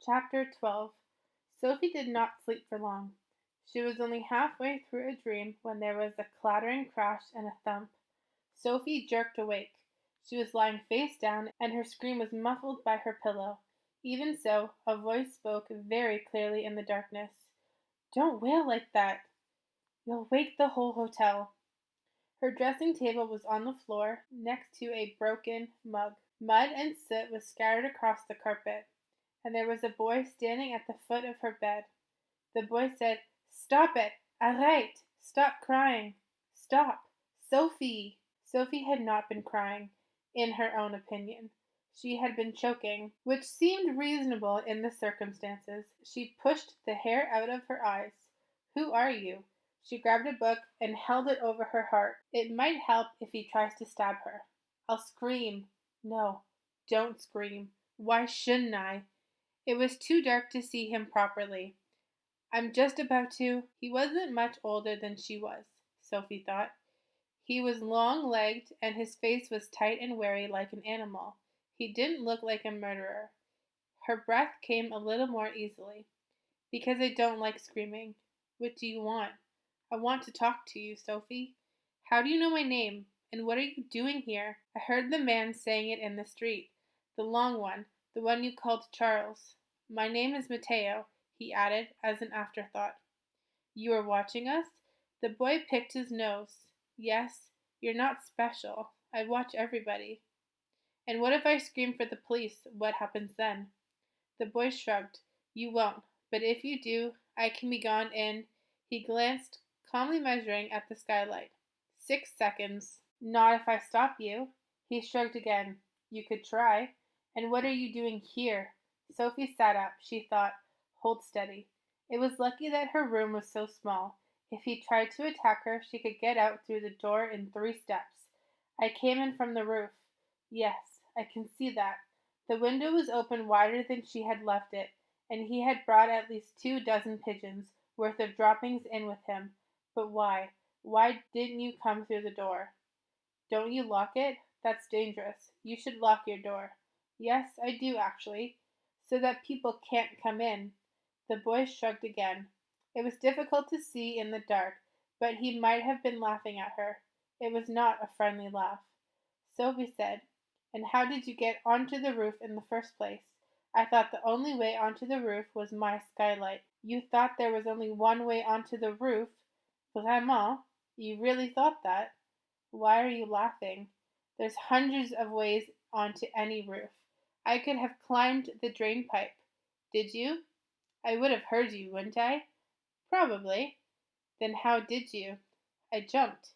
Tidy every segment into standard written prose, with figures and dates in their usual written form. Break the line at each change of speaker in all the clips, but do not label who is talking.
Chapter 12. Sophie did not sleep for long. She was only halfway through a dream when there was a clattering crash and a thump. Sophie jerked awake. She was lying face down, and her scream was muffled by her pillow. Even so, a voice spoke very clearly in the darkness. "Don't wail like that. You'll wake the whole hotel." Her dressing table was on the floor, next to a broken mug. Mud and soot was scattered across the carpet, and there was a boy standing at the foot of her bed. The boy said, "Stop it! Arrête! Stop crying! Stop! Sophie!" Sophie had not been crying, in her own opinion. She had been choking, which seemed reasonable in the circumstances. She pushed the hair out of her eyes. "Who are you?" She grabbed a book and held it over her heart. It might help if he tries to stab her. "I'll scream." "No, don't scream." "Why shouldn't I?" It was too dark to see him properly. "I'm just about to." He wasn't much older than she was, Sophie thought. He was long-legged, and his face was tight and wary like an animal. He didn't look like a murderer. Her breath came a little more easily. "Because I don't like screaming." "What do you want?" "I want to talk to you, Sophie." "How do you know my name? And what are you doing here?" "I heard the man saying it in the street. The long one, the one you called Charles. My name is Matteo," he added, as an afterthought. "You are watching us?" The boy picked his nose. "Yes, you're not special. I watch everybody." "And what if I scream for the police? What happens then?" The boy shrugged. "You won't. But if you do, I can be gone in—" He glanced, calmly measuring at the skylight. "6 seconds." "Not if I stop you." He shrugged again. "You could try." "And what are you doing here?" Sophie sat up. She thought, "Hold steady." It was lucky that her room was so small. If he tried to attack her, she could get out through the door in 3 steps. "I came in from the roof." "Yes, I can see that." The window was open wider than she had left it, and he had brought at least 2 dozen pigeons' worth of droppings in with him. But why? Why didn't you come through the door? "Don't you lock it? That's dangerous. You should lock your door." "Yes, I do actually." "So that people can't come in." The boy shrugged again. It was difficult to see in the dark, but he might have been laughing at her. It was not a friendly laugh. Sophie said, "And how did you get onto the roof in the first place?" "I thought the only way onto the roof was my skylight." "You thought there was only one way onto the roof? Vraiment? You really thought that?" "Why are you laughing?" "There's hundreds of ways onto any roof. I could have climbed the drain pipe." "Did you?" "I would have heard you, wouldn't I?" "Probably." "Then how did you?" "I jumped."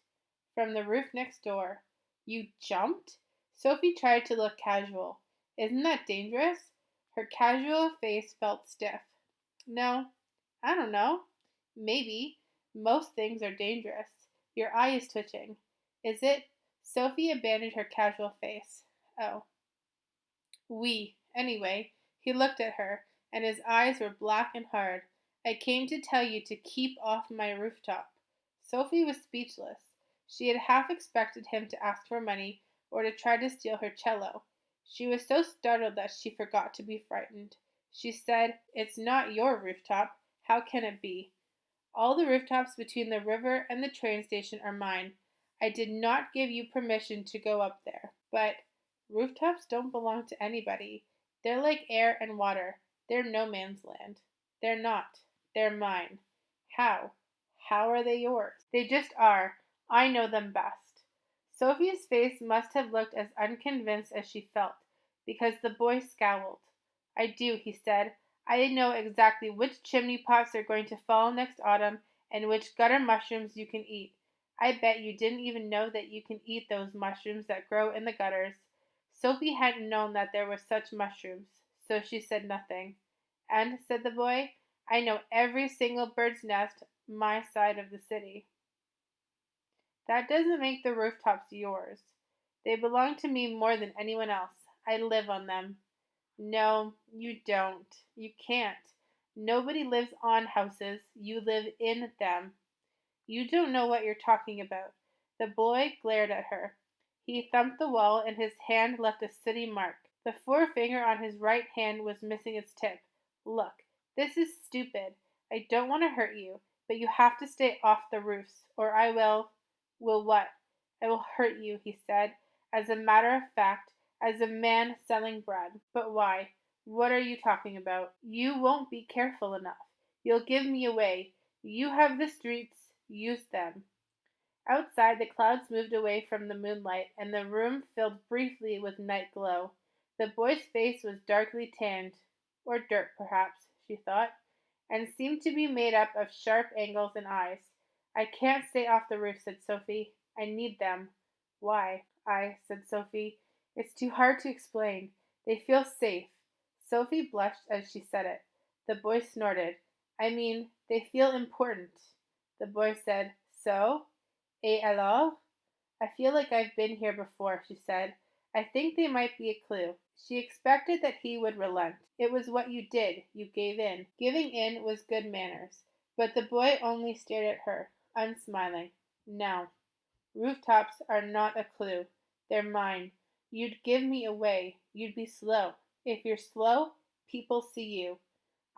"From the roof next door." "You jumped?" Sophie tried to look casual. "Isn't that dangerous?" Her casual face felt stiff. "No, I don't know. Maybe. Most things are dangerous. Your eye is twitching." "Is it?" Sophie abandoned her casual face. "Oh." "Oui. Anyway," he looked at her, and his eyes were black and hard. "I came to tell you to keep off my rooftop." Sophie was speechless. She had half expected him to ask for money or to try to steal her cello. She was so startled that she forgot to be frightened. She said, "It's not your rooftop. How can it be?" "All the rooftops between the river and the train station are mine. I did not give you permission to go up there." "But—" "Rooftops don't belong to anybody. They're like air and water. They're no man's land." "They're not. They're mine." "How? How are they yours?" "They just are. I know them best." Sophie's face must have looked as unconvinced as she felt, because the boy scowled. "I do," he said. "I know exactly which chimney pots are going to fall next autumn and which gutter mushrooms you can eat. I bet you didn't even know that you can eat those mushrooms that grow in the gutters." Sophie hadn't known that there were such mushrooms, so she said nothing. "And," said the boy, "I know every single bird's nest my side of the city." "That doesn't make the rooftops yours." "They belong to me more than anyone else. I live on them." "No, you don't. You can't. Nobody lives on houses. You live in them." "You don't know what you're talking about." The boy glared at her. He thumped the wall, and his hand left a sooty mark. The forefinger on his right hand was missing its tip. Look, this is stupid. I don't want to hurt you, but you have to stay off the roofs, or I will. Will what? I will hurt you, he said, as a matter of fact, as a man selling bread. But why? What are you talking about? You won't be careful enough. You'll give me away. You have the streets. Use them. Outside, the clouds moved away from the moonlight, and the room filled briefly with night glow. The boy's face was darkly tanned, or dirt perhaps, she thought, and seemed to be made up of sharp angles and eyes. I can't stay off the roof, said Sophie. I need them. Why? Said Sophie. It's too hard to explain. They feel safe. Sophie blushed as she said it. The boy snorted. I mean, they feel important. The boy said, So? Et alors? I feel like I've been here before, she said. I think they might be a clue. She expected that he would relent. It was what you did. You gave in. Giving in was good manners. But the boy only stared at her, unsmiling. No. Rooftops are not a clue. They're mine. You'd give me away. You'd be slow. If you're slow, people see you.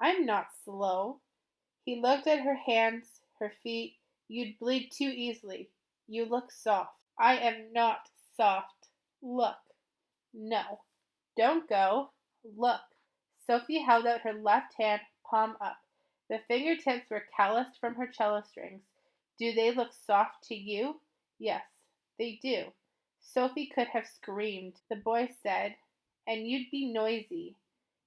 I'm not slow. He looked at her hands, her feet. You'd bleed too easily. You look soft. I am not soft. Look. No. Don't go. Look. Sophie held out her left hand, palm up. The fingertips were calloused from her cello strings. Do they look soft to you? Yes, they do. Sophie could have screamed. The boy said, And you'd be noisy.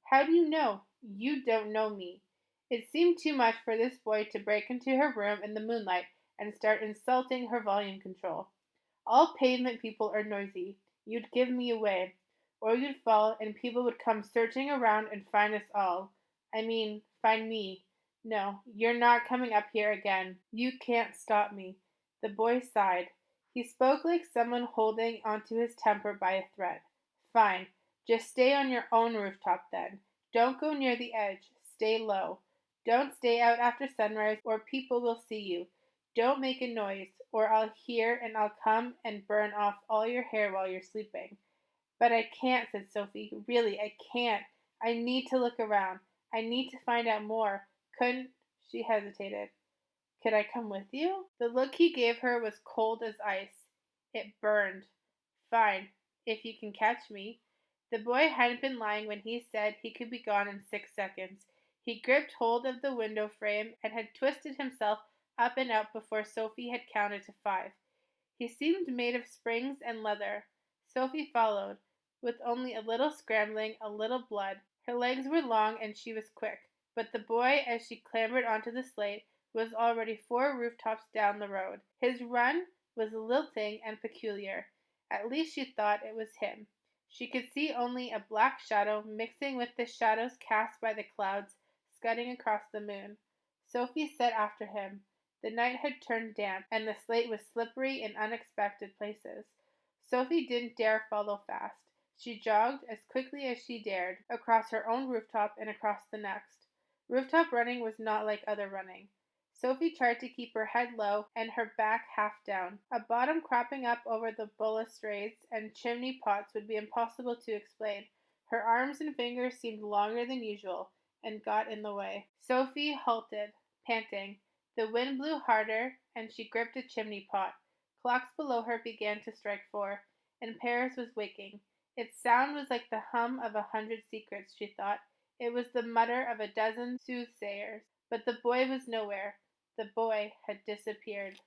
How do you know? You don't know me. It seemed too much for this boy to break into her room in the moonlight and start insulting her volume control. All pavement people are noisy. You'd give me away. Or you'd fall, and people would come searching around and find us all. I mean, find me. No, you're not coming up here again. You can't stop me. The boy sighed. He spoke like someone holding onto his temper by a thread. Fine. Just stay on your own rooftop then. Don't go near the edge. Stay low. Don't stay out after sunrise, or people will see you. Don't make a noise, or I'll hear and I'll come and burn off all your hair while you're sleeping. But I can't, said Sophie. Really, I can't. I need to look around. I need to find out more. Couldn't she hesitated. Could I come with you? The look he gave her was cold as ice. It burned. Fine, if you can catch me. The boy hadn't been lying when he said he could be gone in 6 seconds. He gripped hold of the window frame and had twisted himself up and out before Sophie had counted to 5. He seemed made of springs and leather. Sophie followed, with only a little scrambling, a little blood. Her legs were long and she was quick, but the boy, as she clambered onto the slate, was already 4 rooftops down the road. His run was lilting and peculiar. At least she thought it was him. She could see only a black shadow mixing with the shadows cast by the clouds scudding across the moon. Sophie set after him. The night had turned damp, and the slate was slippery in unexpected places. Sophie didn't dare follow fast. She jogged as quickly as she dared, across her own rooftop and across the next. Rooftop running was not like other running. Sophie tried to keep her head low and her back half down. A bottom cropping up over the balustrades and chimney pots would be impossible to explain. Her arms and fingers seemed longer than usual, and got in the way. Sophie halted, panting. The wind blew harder, and she gripped a chimney pot. Clocks below her began to strike 4, and Paris was waking. Its sound was like the hum of 100 secrets, she thought. It was the mutter of a dozen soothsayers. But the boy was nowhere. The boy had disappeared.